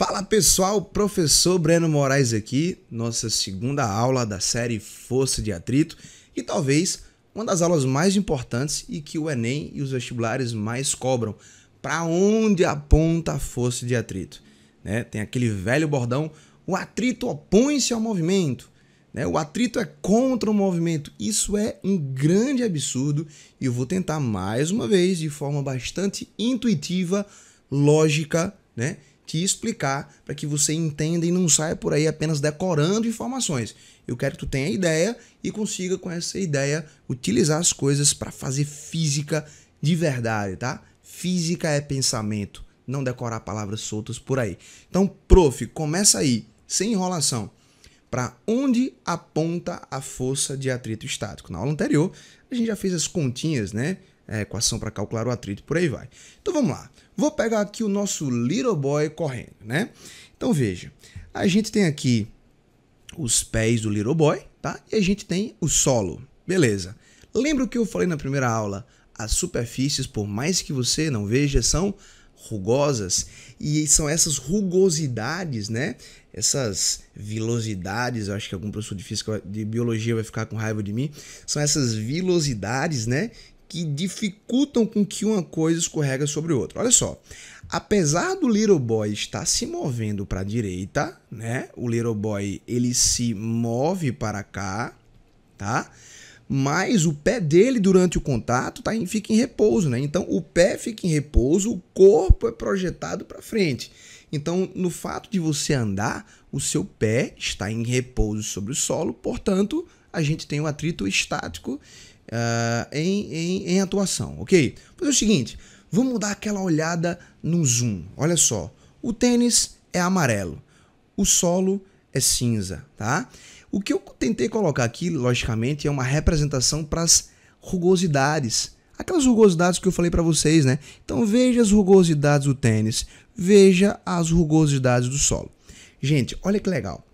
Fala pessoal, professor Breno Moraes aqui, nossa segunda aula da série Força de Atrito e talvez uma das aulas mais importantes e que o Enem e os vestibulares mais cobram. Para onde aponta a força de atrito? Né? Tem aquele velho bordão, o atrito opõe-se ao movimento, né? O atrito é contra o movimento. Isso é um grande absurdo e eu vou tentar mais uma vez, de forma bastante intuitiva, lógica, né? Te explicar para que você entenda e não saia por aí apenas decorando informações. Eu quero que tu tenha ideia e consiga com essa ideia utilizar as coisas para fazer física de verdade, tá? Física é pensamento, não decorar palavras soltas por aí. Então, prof, começa aí, sem enrolação. Para onde aponta a força de atrito estático? Na aula anterior, a gente já fez as continhas, né? Equação para calcular o atrito, por aí vai. Então vamos lá. Vou pegar aqui o nosso little boy correndo, né? Então veja, a gente tem aqui os pés do little boy, tá? E a gente tem o solo, beleza. Lembra o que eu falei na primeira aula? As superfícies, por mais que você não veja, são rugosas. E são essas rugosidades, né? Essas vilosidades, eu acho que algum professor de física, de biologia vai ficar com raiva de mim. São essas vilosidades, né? Que dificultam com que uma coisa escorrega sobre outra. Olha só, apesar do little boy estar se movendo para a direita, né? O little boy ele se move para cá, tá? Mas o pé dele durante o contato fica em repouso, né? Então o pé fica em repouso, o corpo é projetado para frente. Então, no fato de você andar, o seu pé está em repouso sobre o solo, portanto, a gente tem um atrito estático em atuação, ok? Vou fazer o seguinte, vamos dar aquela olhada no zoom. Olha só, o tênis é amarelo, o solo é cinza, tá? O que eu tentei colocar aqui, logicamente, é uma representação para as rugosidades. Aquelas rugosidades que eu falei para vocês, né? Então veja as rugosidades do tênis, veja as rugosidades do solo. Gente, olha que legal.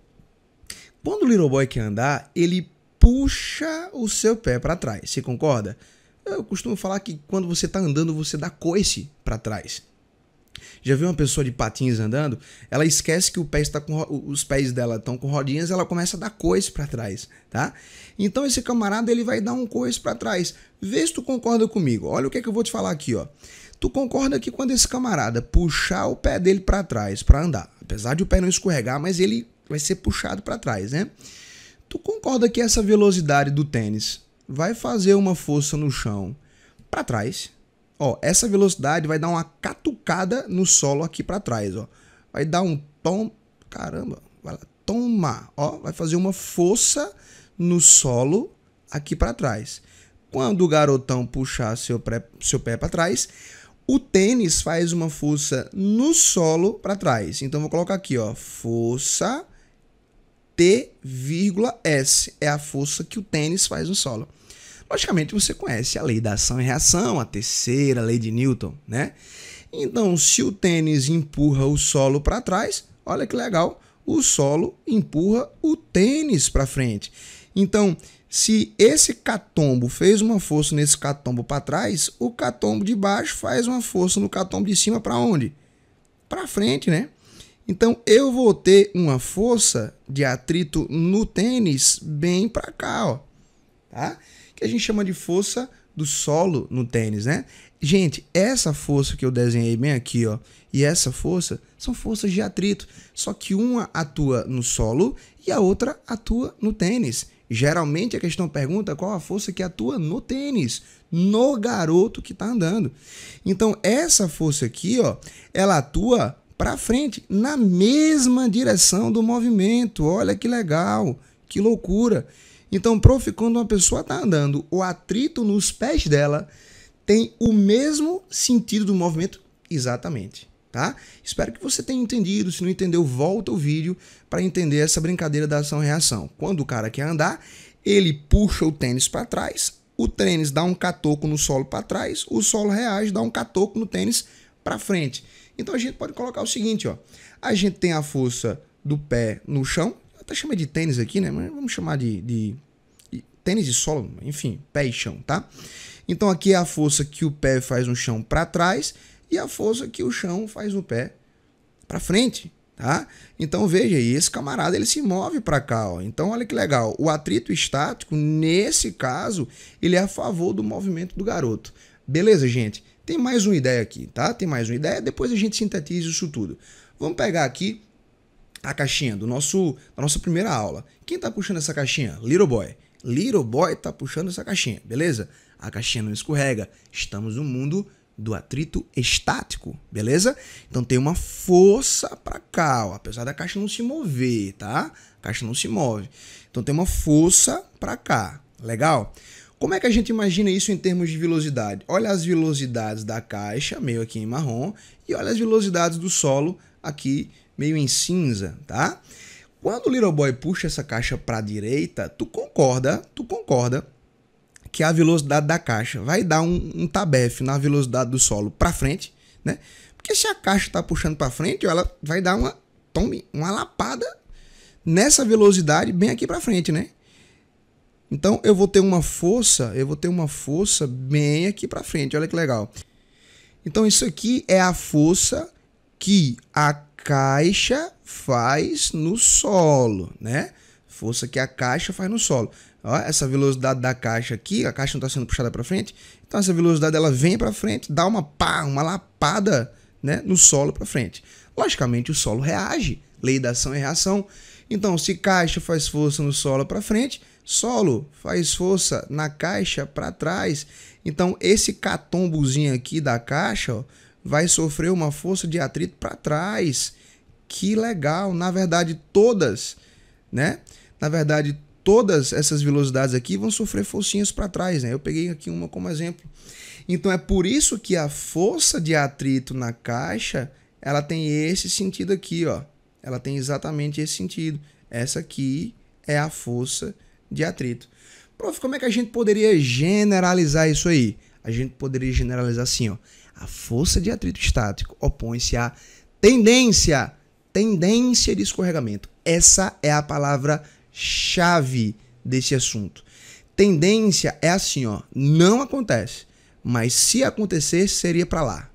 Quando o little boy quer andar, ele puxa o seu pé para trás. Você concorda? Eu costumo falar que quando você está andando, você dá coice para trás. Já viu uma pessoa de patins andando? Ela esquece que os pés dela estão com rodinhas, ela começa a dar coice para trás, tá? Então esse camarada ele vai dar um coice para trás. Vê se tu concorda comigo. Olha o que eu vou te falar aqui, ó. Tu concorda que quando esse camarada puxar o pé dele para trás para andar, apesar de o pé não escorregar, mas ele vai ser puxado para trás, né? Tu concorda que essa velocidade do tênis vai fazer uma força no chão para trás? Ó, essa velocidade vai dar uma catucada no solo aqui para trás, ó. Vai dar um tom, caramba, vai lá, toma, ó, vai fazer uma força no solo aqui para trás. Quando o garotão puxar seu pé para trás, o tênis faz uma força no solo para trás. Então vou colocar aqui, ó, força T,S é a força que o tênis faz no solo. Logicamente você conhece a lei da ação e reação, a terceira lei de Newton, né? Então, se o tênis empurra o solo para trás, olha que legal, o solo empurra o tênis para frente. Então, se esse catombo fez uma força nesse catombo para trás, o catombo de baixo faz uma força no catombo de cima para onde? Para frente, né? Então, eu vou ter uma força de atrito no tênis bem para cá, ó, tá? Que a gente chama de força do solo no tênis, né? Gente, essa força que eu desenhei bem aqui, ó, e essa força são forças de atrito, só que uma atua no solo e a outra atua no tênis. Geralmente a questão pergunta qual a força que atua no tênis, no garoto que está andando. Então, essa força aqui, ó, ela atua para frente, na mesma direção do movimento. Olha que legal, que loucura. Então, prof, quando uma pessoa está andando, o atrito nos pés dela tem o mesmo sentido do movimento exatamente, tá? Espero que você tenha entendido. Se não entendeu, volta o vídeo para entender essa brincadeira da ação-reação. Quando o cara quer andar, ele puxa o tênis para trás, o tênis dá um catoco no solo para trás, o solo reage, dá um catoco no tênis para frente. Então, a gente pode colocar o seguinte, ó. A gente tem a força do pé no chão, até chama de tênis aqui, né? Mas vamos chamar de tênis e solo, enfim, pé e chão, tá? Então aqui é a força que o pé faz no chão para trás e a força que o chão faz no pé para frente, tá? Então veja aí, esse camarada ele se move para cá, ó. Então olha que legal, o atrito estático, nesse caso, ele é a favor do movimento do garoto. Beleza, gente? Tem mais uma ideia aqui, tá? Tem mais uma ideia, depois a gente sintetiza isso tudo. Vamos pegar aqui a caixinha da nossa primeira aula. Quem tá puxando essa caixinha? Little Boy. Little Boy tá puxando essa caixinha, beleza? A caixinha não escorrega. Estamos no mundo do atrito estático, beleza? Então tem uma força para cá, ó, apesar da caixa não se mover, tá? A caixa não se move. Então tem uma força para cá, legal? Como é que a gente imagina isso em termos de velocidade? Olha as velocidades da caixa, meio aqui em marrom, e olha as velocidades do solo aqui, meio em cinza, tá? Quando o Little Boy puxa essa caixa para a direita, tu concorda que a velocidade da caixa vai dar um tabefe na velocidade do solo para frente, né? Porque se a caixa está puxando para frente, ela vai dar uma lapada nessa velocidade bem aqui para frente, né? Então eu vou ter uma força bem aqui para frente. Olha que legal. Então isso aqui é a força que a caixa faz no solo, né? Força que a caixa faz no solo. Ó, essa velocidade da caixa aqui, a caixa não está sendo puxada para frente, então essa velocidade ela vem para frente, dá uma lapada, né, no solo para frente. Logicamente o solo reage, lei da ação e reação. Então se caixa faz força no solo para frente, solo faz força na caixa para trás. Então esse catombozinho aqui da caixa, ó, vai sofrer uma força de atrito para trás. Que legal, na verdade todas essas velocidades aqui vão sofrer forcinhas para trás, né? Eu peguei aqui uma como exemplo. Então é por isso que a força de atrito na caixa, ela tem esse sentido aqui, ó. Ela tem exatamente esse sentido. Essa aqui é a força de atrito. Prof, como é que a gente poderia generalizar isso aí? A gente poderia generalizar assim, ó. A força de atrito estático opõe-se à tendência de escorregamento. Essa é a palavra-chave desse assunto. Tendência é assim, ó, não acontece, mas se acontecesse, seria para lá.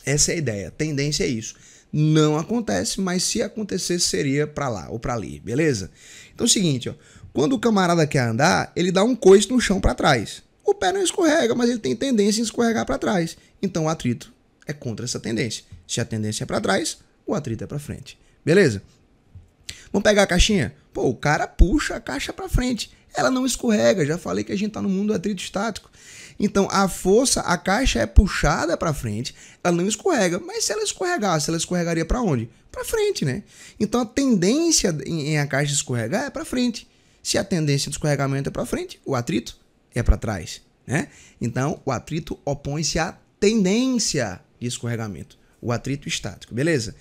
Essa é a ideia. Tendência é isso. Não acontece, mas se acontecesse, seria para lá ou para ali, beleza? Então é o seguinte, ó, quando o camarada quer andar, ele dá um coice no chão para trás. O pé não escorrega, mas ele tem tendência em escorregar para trás. Então o atrito é contra essa tendência. Se a tendência é para trás, o atrito é para frente. Beleza? Vamos pegar a caixinha? Pô, o cara puxa a caixa para frente. Ela não escorrega. Já falei que a gente está no mundo do atrito estático. Então, a caixa é puxada para frente, ela não escorrega. Mas se ela escorregasse, ela escorregaria para onde? Para frente, né? Então, a tendência em a caixa escorregar é para frente. Se a tendência de escorregamento é para frente, o atrito é para trás, né? Então, o atrito opõe-se à tendência de escorregamento. O atrito estático, beleza?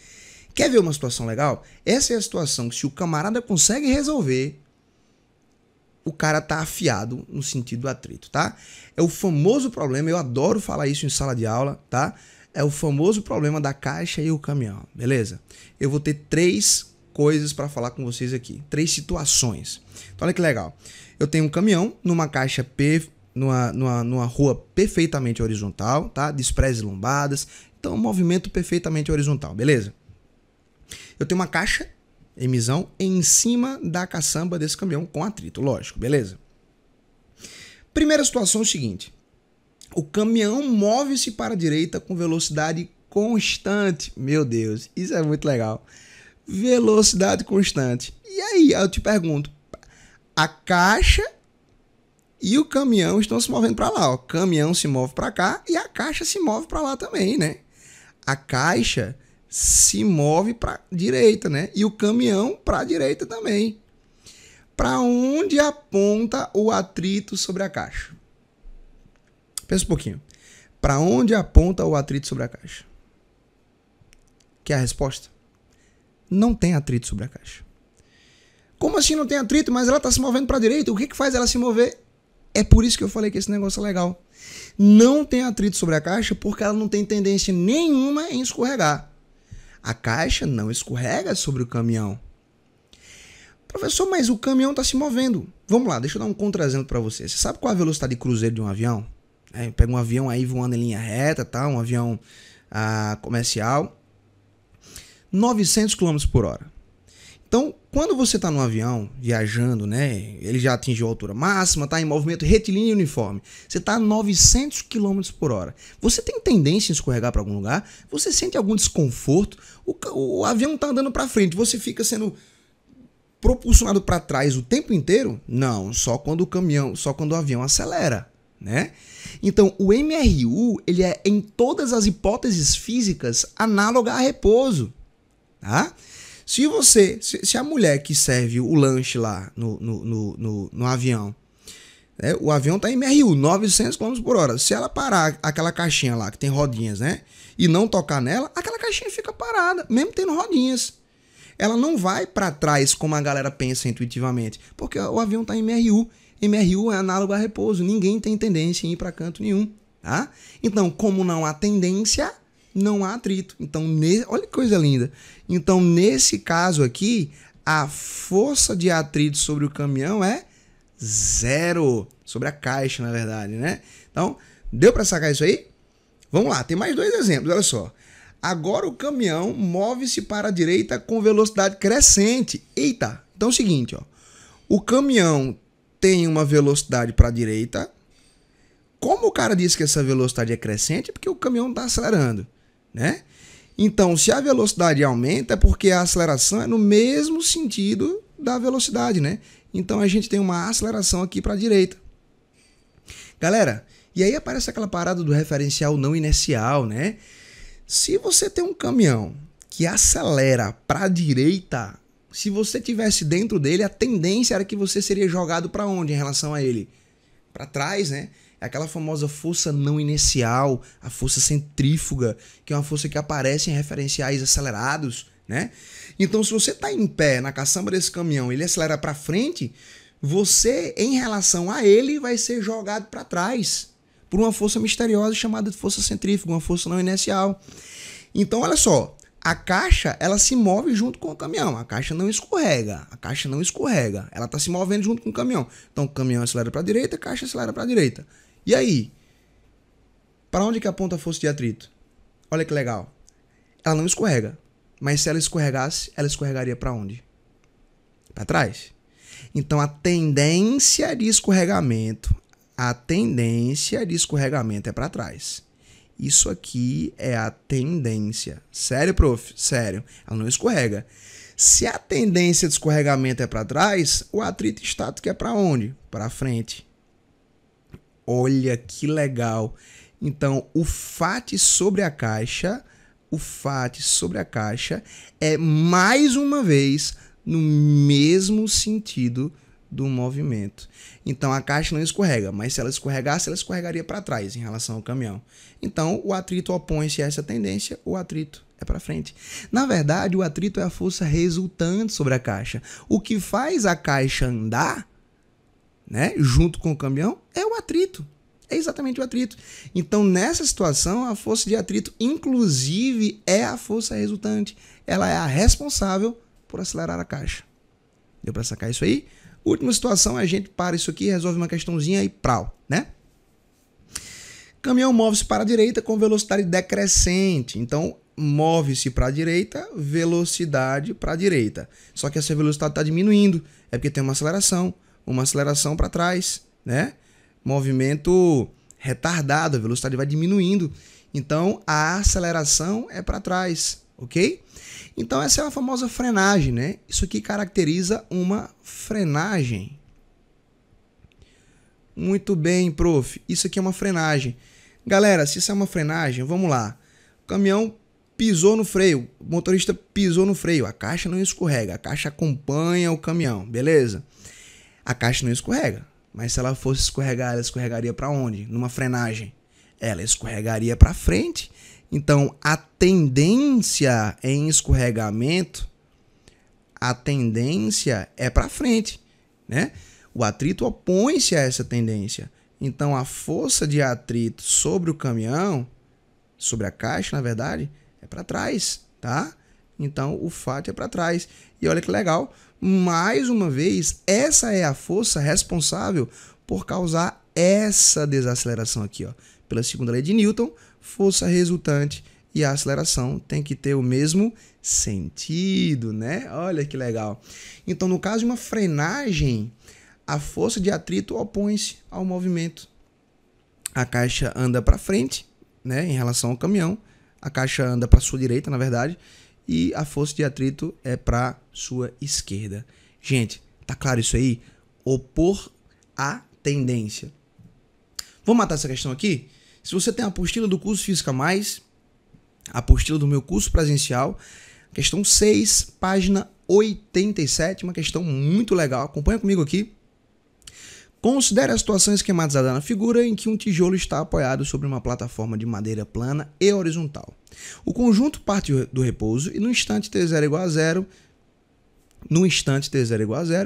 Quer ver uma situação legal? Essa é a situação que se o camarada consegue resolver, o cara tá afiado no sentido do atrito, tá? É o famoso problema, eu adoro falar isso em sala de aula, tá? É o famoso problema da caixa e o caminhão, beleza? Eu vou ter 3 coisas para falar com vocês aqui, 3 situações. Então olha que legal. Eu tenho um caminhão numa caixa numa rua perfeitamente horizontal, tá? Despreze lombadas, então movimento perfeitamente horizontal, beleza? Eu tenho uma caixa emisão em cima da caçamba desse caminhão com atrito, lógico, beleza? Primeira situação é o seguinte, o caminhão move-se para a direita com velocidade constante, meu Deus, isso é muito legal, velocidade constante, e aí eu te pergunto, a caixa e o caminhão estão se movendo para lá, ó. O caminhão se move para cá e a caixa se move para lá também, né? A caixa se move para a direita, né? E o caminhão para a direita também. Para onde aponta o atrito sobre a caixa? Pensa um pouquinho. Para onde aponta o atrito sobre a caixa? Quer a resposta? Não tem atrito sobre a caixa. Como assim não tem atrito? Mas ela está se movendo para a direita. O que faz ela se mover? É por isso que eu falei que esse negócio é legal. Não tem atrito sobre a caixa porque ela não tem tendência nenhuma em escorregar. A caixa não escorrega sobre o caminhão. Professor, mas o caminhão está se movendo. Vamos lá, deixa eu dar um contra-exemplo para você. Você sabe qual é a velocidade de cruzeiro de um avião? Pega um avião aí voando em linha reta, tá? Um avião comercial. 900 km por hora. Então, quando você está no avião, viajando, né, ele já atingiu a altura máxima, está em movimento retilíneo e uniforme. Você está a 900 km por hora. Você tem tendência em escorregar para algum lugar? Você sente algum desconforto? O avião está andando para frente, você fica sendo propulsionado para trás o tempo inteiro? Não, só quando o avião acelera, né? Então, o MRU, ele é, em todas as hipóteses físicas, análogo a repouso, tá? Se a mulher que serve o lanche lá no avião, né, o avião está em MRU, 900 km por hora. Se ela parar aquela caixinha lá, que tem rodinhas, né, e não tocar nela, aquela caixinha fica parada, mesmo tendo rodinhas. Ela não vai para trás como a galera pensa intuitivamente, porque o avião está em MRU. MRU é análogo a repouso, ninguém tem tendência em ir para canto nenhum, tá? Então, como não há tendência, não há atrito. Então, olha que coisa linda. Então, nesse caso aqui, a força de atrito sobre o caminhão é 0. Sobre a caixa, na verdade, né? Então, deu para sacar isso aí? Vamos lá, tem mais 2 exemplos, olha só. Agora o caminhão move-se para a direita com velocidade crescente. Eita! Então é o seguinte, ó. O caminhão tem uma velocidade para a direita. Como o cara disse que essa velocidade é crescente, é porque o caminhão está acelerando, né? Então, se a velocidade aumenta, é porque a aceleração é no mesmo sentido da velocidade, né? Então, a gente tem uma aceleração aqui para a direita. Galera, e aí aparece aquela parada do referencial não inercial, né? Se você tem um caminhão que acelera para a direita, se você tivesse dentro dele, a tendência era que você seria jogado para onde em relação a ele? Para trás, né? É aquela famosa força não inercial, a força centrífuga, que é uma força que aparece em referenciais acelerados, né? Então, se você está em pé na caçamba desse caminhão e ele acelera para frente, você, em relação a ele, vai ser jogado para trás por uma força misteriosa chamada de força centrífuga, uma força não inercial. Então, olha só, a caixa, ela se move junto com o caminhão, a caixa não escorrega, ela está se movendo junto com o caminhão. Então, o caminhão acelera para a direita, a caixa acelera para a direita. E aí? Para onde que aponta a força de atrito? Olha que legal. Ela não escorrega, mas se ela escorregasse, ela escorregaria para onde? Para trás. Então, a tendência de escorregamento é para trás. Isso aqui é a tendência. Sério, prof? Sério. Ela não escorrega. Se a tendência de escorregamento é para trás, o atrito estático é para onde? Para frente. Olha que legal. Então, o FAT sobre a caixa é mais uma vez no mesmo sentido do movimento. Então a caixa não escorrega, mas se ela escorregasse, ela escorregaria para trás em relação ao caminhão. Então o atrito opõe-se a essa tendência, o atrito é para frente. Na verdade, o atrito é a força resultante sobre a caixa. O que faz a caixa andar, né, junto com o caminhão é o atrito. É exatamente o atrito. Então, nessa situação, a força de atrito, inclusive, é a força resultante. Ela é a responsável por acelerar a caixa. Deu para sacar isso aí? Última situação, a gente para isso aqui, resolve uma questãozinha e prau, né? Caminhão move-se para a direita com velocidade decrescente. Então, move-se para a direita, velocidade para a direita. Só que essa velocidade está diminuindo. É porque tem uma aceleração para trás, né? Movimento retardado, a velocidade vai diminuindo. Então, a aceleração é para trás, ok? Então, essa é a famosa frenagem, né? Isso aqui caracteriza uma frenagem. Muito bem, prof. Isso aqui é uma frenagem. Galera, se isso é uma frenagem, vamos lá. O caminhão pisou no freio, o motorista pisou no freio, a caixa não escorrega, a caixa acompanha o caminhão, beleza? A caixa não escorrega, mas se ela fosse escorregar, ela escorregaria para onde? Numa frenagem. Ela escorregaria para frente. Então, a tendência em escorregamento, a tendência é para frente, né? O atrito opõe-se a essa tendência. Então, a força de atrito sobre o caminhão, sobre a caixa, na verdade, é para trás, tá? Então, o FAT é para trás. E olha que legal, mais uma vez, essa é a força responsável por causar essa desaceleração aqui, ó. Pela segunda lei de Newton, força resultante e a aceleração tem que ter o mesmo sentido, né? Olha que legal. Então, no caso de uma frenagem, a força de atrito opõe-se ao movimento. A caixa anda para frente, né, em relação ao caminhão. A caixa anda para sua direita, na verdade, e a força de atrito é para sua esquerda. Gente, tá claro isso aí? Opor a tendência. Vamos matar essa questão aqui? Se você tem a apostila do curso Física Mais, a apostila do meu curso presencial, questão 6, página 87, uma questão muito legal. Acompanha comigo aqui. Considere a situação esquematizada na figura em que um tijolo está apoiado sobre uma plataforma de madeira plana e horizontal. O conjunto parte do repouso e no instante t0 igual a zero,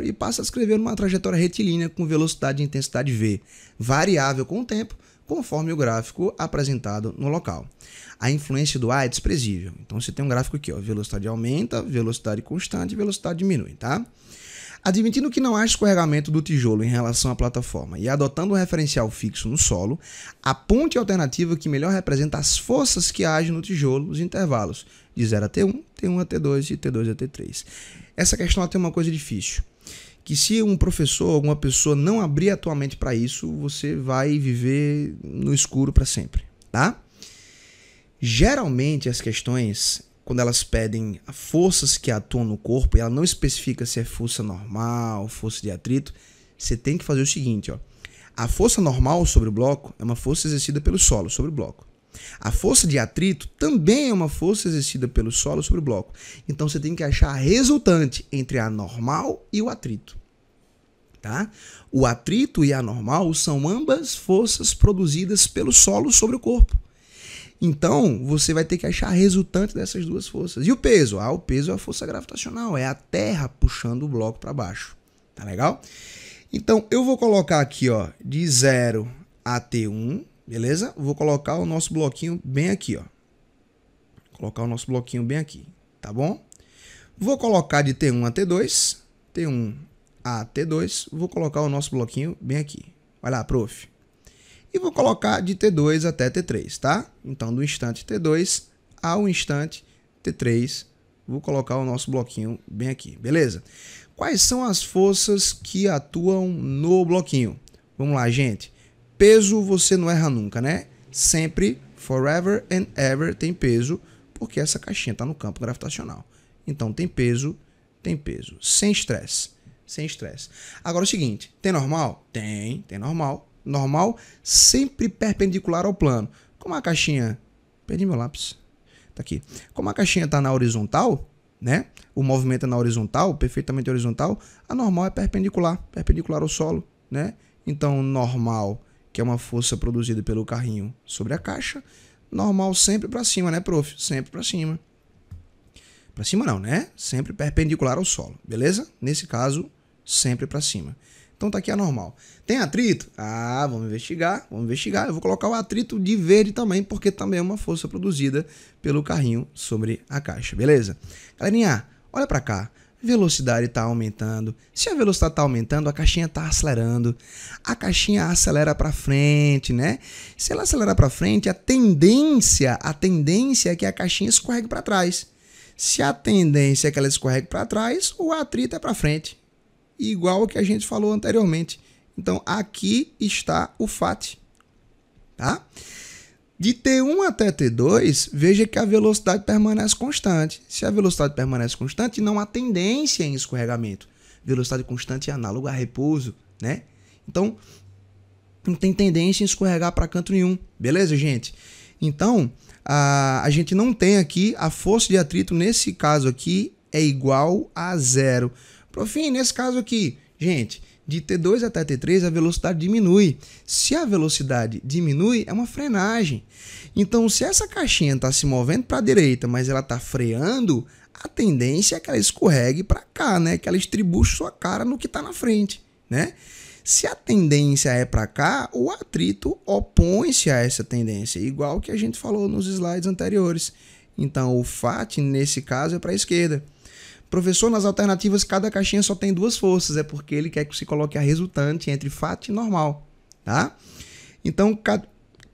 e passa a escrever uma trajetória retilínea com velocidade e intensidade v, variável com o tempo, conforme o gráfico apresentado no local. A influência do A é desprezível. Então você tem um gráfico aqui, ó, velocidade aumenta, velocidade constante e velocidade diminui, tá? Admitindo que não há escorregamento do tijolo em relação à plataforma e adotando um referencial fixo no solo, aponte a alternativa que melhor representa as forças que agem no tijolo nos intervalos de 0 a T1, T1 a T2 e T2 a T3. Essa questão tem uma coisa difícil, que se um professor, alguma pessoa não abrir atualmente para isso, você vai viver no escuro para sempre, tá? Geralmente as questões, quando elas pedem forças que atuam no corpo, e ela não especifica se é força normal, força de atrito, você tem que fazer o seguinte, ó. A força normal sobre o bloco é uma força exercida pelo solo sobre o bloco. A força de atrito também é uma força exercida pelo solo sobre o bloco. Então você tem que achar a resultante entre a normal e o atrito. Tá? O atrito e a normal são ambas forças produzidas pelo solo sobre o corpo. Então, você vai ter que achar a resultante dessas duas forças. E o peso? O peso é a força gravitacional, é a Terra puxando o bloco para baixo. Tá legal? Então, eu vou colocar aqui, ó, de 0 a T1, beleza? Vou colocar o nosso bloquinho bem aqui, ó. Colocar o nosso bloquinho bem aqui, tá bom? Vou colocar de T1 a T2, T1 a T2, vou colocar o nosso bloquinho bem aqui. Vai lá, prof. E vou colocar de T2 até T3, tá? Então, do instante T2 ao instante T3, vou colocar o nosso bloquinho bem aqui, beleza? Quais são as forças que atuam no bloquinho? Vamos lá, gente. Peso você não erra nunca, né? Sempre, forever and ever, tem peso, porque essa caixinha está no campo gravitacional. Então, tem peso, sem estresse, sem estresse. Agora, o seguinte, tem normal? Tem normal. Normal, sempre perpendicular ao plano. Como a caixinha... Perdi meu lápis. Tá aqui. Como a caixinha está na horizontal, né? O movimento é na horizontal, perfeitamente horizontal. A normal é perpendicular ao solo, né? Então, normal, que é uma força produzida pelo carrinho sobre a caixa. Normal sempre para cima, né, prof? Sempre para cima. Para cima não, né? Sempre perpendicular ao solo, beleza? Nesse caso, sempre para cima. Então tá aqui a normal. Tem atrito? Vamos investigar. Eu vou colocar o atrito de verde também, porque também é uma força produzida pelo carrinho sobre a caixa, beleza? Galerinha, olha para cá. Velocidade está aumentando. Se a velocidade está aumentando, a caixinha está acelerando. A caixinha acelera para frente, né? Se ela acelera para frente, a tendência é que a caixinha escorregue para trás. Se a tendência é que ela escorregue para trás, o atrito é para frente. Igual ao que a gente falou anteriormente. Então, aqui está o FAT. Tá? De T1 até T2, veja que a velocidade permanece constante. Se a velocidade permanece constante, não há tendência em escorregamento. Velocidade constante é análogo a repouso, né? Então, não tem tendência em escorregar para canto nenhum. Beleza, gente? Então, a gente não tem aqui a força de atrito, nesse caso aqui, é igual a zero. Profim, nesse caso aqui, gente, de T2 até T3 a velocidade diminui. Se a velocidade diminui, é uma frenagem. Então, se essa caixinha está se movendo para a direita, mas ela está freando, a tendência é que ela escorregue para cá, né? Que ela estribuche sua cara no que está na frente, né? Se a tendência é para cá, o atrito opõe-se a essa tendência, igual que a gente falou nos slides anteriores. Então, o FAT, nesse caso, é para a esquerda. Professor, nas alternativas, cada caixinha só tem duas forças. É porque ele quer que você coloque a resultante entre FAT e normal, tá? Então,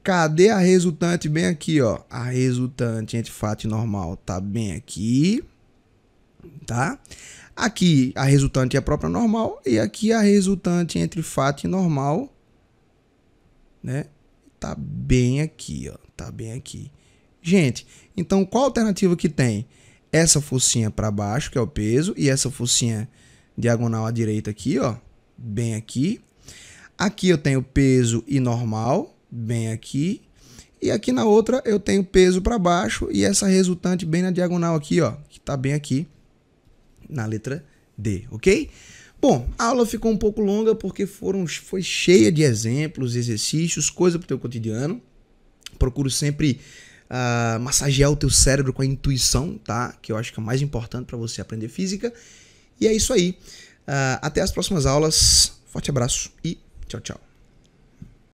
Cadê a resultante? Bem aqui, ó. A resultante entre fato e normal tá bem aqui, tá? Aqui a resultante é a própria normal e aqui a resultante entre fato e normal, né? Tá bem aqui, ó. Tá bem aqui. Gente, então qual alternativa que tem? Essa focinha para baixo, que é o peso, e essa focinha diagonal à direita aqui, ó, bem aqui. Aqui eu tenho peso e normal, bem aqui. E aqui na outra eu tenho peso para baixo e essa resultante bem na diagonal aqui, ó, que tá bem aqui na letra D, ok? Bom, a aula ficou um pouco longa porque foi cheia de exemplos, exercícios, coisa para o teu cotidiano. Procuro sempre massagear o teu cérebro com a intuição, tá? Que eu acho que é o mais importante para você aprender física. E é isso aí. Até as próximas aulas. Forte abraço e tchau, tchau.